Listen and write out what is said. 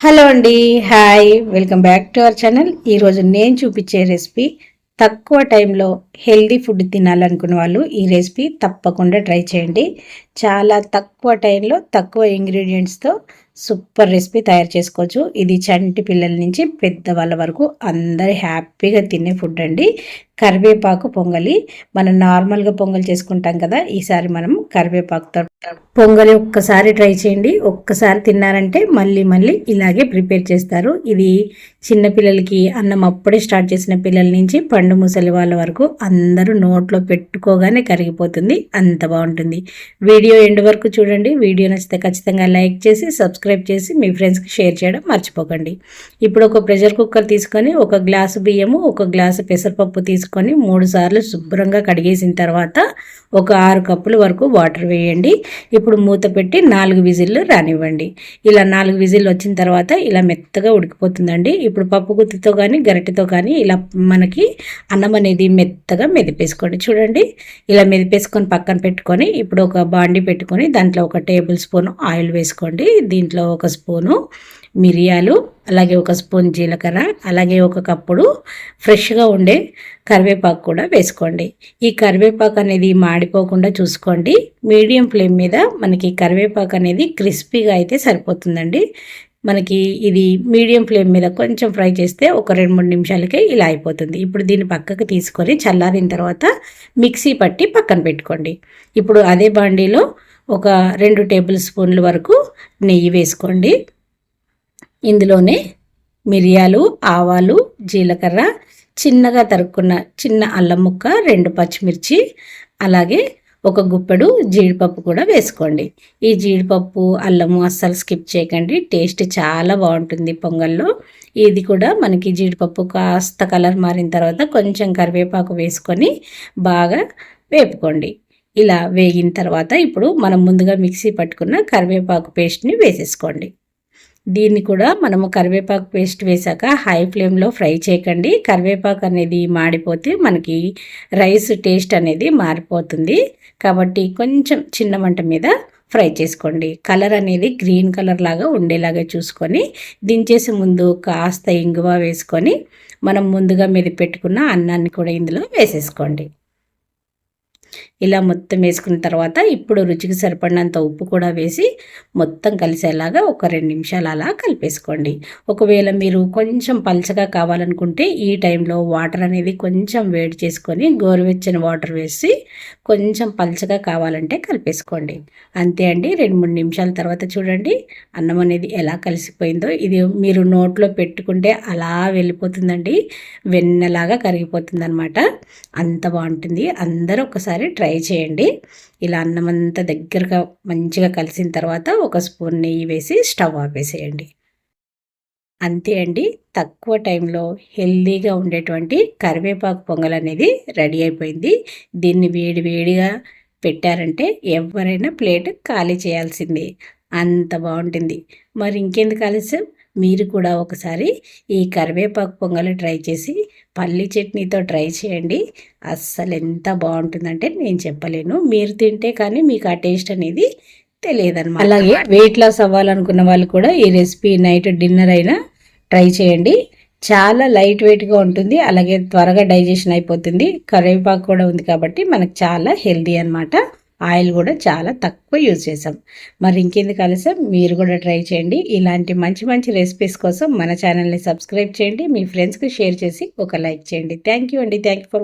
Hello అండి. Hi, welcome back to our channel. ఈరోజు నేను చూపించే రెసిపీ తక్కువ టైంలో హెల్దీ ఫుడ్ తినాలనుకున్న వాళ్ళు ఈ రెసిపీ తప్పకుండా ట్రై చేయండి. చాలా తక్కువ టైంలో తక్కువ ఇంగ్రీడియంట్స్తో సూపర్ రెసిపీ తయారు చేసుకోవచ్చు. ఇది చంటి పిల్లల నుంచి పెద్దవాళ్ళ వరకు అందరు హ్యాపీగా తినే ఫుడ్ అండి. కరివేపాకు పొంగలి. మనం నార్మల్గా పొంగల్ చేసుకుంటాం కదా, ఈసారి మనం కరివేపాకుతో పొంగలి ఒక్కసారి ట్రై చేయండి. ఒక్కసారి తిన్నారంటే మళ్ళీ మళ్ళీ ఇలాగే ప్రిపేర్ చేస్తారు. ఇది చిన్నపిల్లలకి, అన్నం అప్పుడే స్టార్ట్ చేసిన పిల్లల నుంచి పండు ముసలి వాళ్ళ వరకు అందరూ నోట్లో పెట్టుకోగానే కరిగిపోతుంది. అంత బాగుంటుంది. వీడియో ఎండ్ వరకు చూడండి. వీడియో నచ్చితే ఖచ్చితంగా లైక్ చేసి సబ్స్క్రైబ్ చేసి మీ ఫ్రెండ్స్కి షేర్ చేయడం మర్చిపోకండి. ఇప్పుడు ఒక ప్రెషర్ కుక్కర్ తీసుకొని ఒక గ్లాసు బియ్యము, ఒక గ్లాసు పెసరపప్పు తీసుకొని 3 సార్లు శుభ్రంగా కడిగేసిన తర్వాత ఒక 6 కప్పుల వరకు వాటర్ వేయండి. ఇప్పుడు మూత పెట్టి 4 విజిల్లు రానివ్వండి. ఇలా 4 విజిల్లు వచ్చిన తర్వాత ఇలా మెత్తగా ఉడికిపోతుందండి. ఇప్పుడు పప్పు గుత్తితో కానీ గరిటెతో కానీ ఇలా మనకి అన్నం అనేది మెత్తగా మెదిపేసుకోండి. చూడండి, ఇలా మెదిపేసుకొని పక్కన పెట్టుకొని ఇప్పుడు ఒక బాండి పెట్టుకొని దాంట్లో ఒక టేబుల్ స్పూన్ ఆయిల్ వేసుకోండి. దీంట్లో ఒక స్పూను మిరియాలు, అలాగే ఒక స్పూన్ జీలకర్ర, అలాగే ఒక కప్పుడు ఫ్రెష్గా ఉండే కరివేపాకు కూడా వేసుకోండి. ఈ కరివేపాకు అనేది మాడిపోకుండా చూసుకోండి. మీడియం ఫ్లేమ్ మీద మనకి కరివేపాకు అనేది క్రిస్పీగా అయితే సరిపోతుందండి. మనకి ఇది మీడియం ఫ్లేమ్ మీద కొంచెం ఫ్రై చేస్తే ఒక 2-3 నిమిషాలకే ఇలా అయిపోతుంది. ఇప్పుడు దీన్ని పక్కకు తీసుకొని చల్లారిన తర్వాత మిక్సీ పట్టి పక్కన పెట్టుకోండి. ఇప్పుడు అదే బాండీలో ఒక 2 టేబుల్ స్పూన్ల వరకు నెయ్యి వేసుకోండి. ఇందులోనే మిరియాలు, ఆవాలు, జీలకర్ర, చిన్నగా తరుక్కున్న చిన్న అల్లం ముక్క, 2 పచ్చిమిర్చి, అలాగే ఒక గుప్పెడు జీడిపప్పు కూడా వేసుకోండి. ఈ జీడిపప్పు, అల్లము అస్సలు స్కిప్ చేయకండి. టేస్ట్ చాలా బాగుంటుంది పొంగల్లో. ఇది కూడా మనకి జీడిపప్పు కాస్త కలర్ మారిన తర్వాత కొంచెం కరివేపాకు వేసుకొని బాగా వేపుకోండి. ఇలా వేగిన తర్వాత ఇప్పుడు మనం ముందుగా మిక్సీ పట్టుకున్న కరివేపాకు పేస్ట్ని వేసేసుకోండి. దీన్ని కూడా మనము కరివేపాకు పేస్ట్ వేసాక హై ఫ్లేమ్లో ఫ్రై చేయకండి. కరివేపాకు అనేది మాడిపోతే మనకి రైస్ టేస్ట్ అనేది మారిపోతుంది. కాబట్టి కొంచెం చిన్న మంట మీద ఫ్రై చేసుకోండి. కలర్ అనేది గ్రీన్ కలర్ లాగా ఉండేలాగా చూసుకొని దించేసే ముందు కాస్త ఇంగువ వేసుకొని మనం ముందుగా మెదిపెట్టుకున్న అన్నాన్ని కూడా ఇందులో వేసేసుకోండి. ఇలా మొత్తం వేసుకున్న తర్వాత ఇప్పుడు రుచికి సరిపడినంత ఉప్పు కూడా వేసి మొత్తం కలిసేలాగా ఒక 2 నిమిషాలు అలా కలిపేసుకోండి. ఒకవేళ మీరు కొంచెం పల్చగా కావాలనుకుంటే ఈ టైంలో వాటర్ అనేది కొంచెం వేడి చేసుకొని గోరువెచ్చని వాటర్ వేసి కొంచెం పల్చగా కావాలంటే కలిపేసుకోండి. అంతే అండి. 2-3 నిమిషాల తర్వాత చూడండి అన్నం అనేది ఎలా కలిసిపోయిందో. ఇది మీరు నోట్లో పెట్టుకుంటే అలా వెళ్ళిపోతుందండి. వెన్నలాగా కరిగిపోతుంది అనమాట. అంత బాగుంటుంది. అందరూ ఒకసారి ట్రై చేయండి. ఇలా అన్నం అంతా దగ్గరగా మంచిగా కలిసిన తర్వాత ఒక స్పూన్ నెయ్యి వేసి స్టవ్ ఆపేసేయండి. అంతే అండి. తక్కువ టైంలో హెల్దీగా ఉండేటువంటి కరివేపాకు పొంగల్ అనేది రెడీ అయిపోయింది. దీన్ని వేడి వేడిగా పెట్టారంటే ఎవరైనా ప్లేట్ ఖాళీ చేయాల్సిందే. అంత బాగుంటుంది. మరి ఇంకెందుకు ఆలస్యం, మీరు కూడా ఒకసారి ఈ కరివేపాకు పొంగల్ ట్రై చేసి పల్లి చట్నీతో ట్రై చేయండి. అస్సలు ఎంత బాగుంటుందంటే నేను చెప్పలేను. మీరు తింటే కానీ మీకు ఆ టేస్ట్ అనేది తెలియదన్నమాట. అలాగే వెయిట్ లాస్ అవ్వాలనుకున్న వాళ్ళు కూడా ఈ రెసిపీ నైట్ డిన్నర్ అయినా ట్రై చేయండి. చాలా లైట్ వెయిట్గా ఉంటుంది, అలాగే త్వరగా డైజెషన్ అయిపోతుంది. కరివేపాకు కూడా ఉంది కాబట్టి మనకు చాలా హెల్దీ అనమాట. ఆయిల్ కూడా చాలా తక్కువ యూజ్ చేసాం. మరి ఇంకెందుకు ఆలస్యం, మీరు కూడా ట్రై చేయండి. ఇలాంటి మంచి మంచి రెసిపీస్ కోసం మన ఛానల్ని సబ్స్క్రైబ్ చేయండి. మీ ఫ్రెండ్స్కి షేర్ చేసి ఒక లైక్ చేయండి. థ్యాంక్ యూ అండి. Thank you for watching.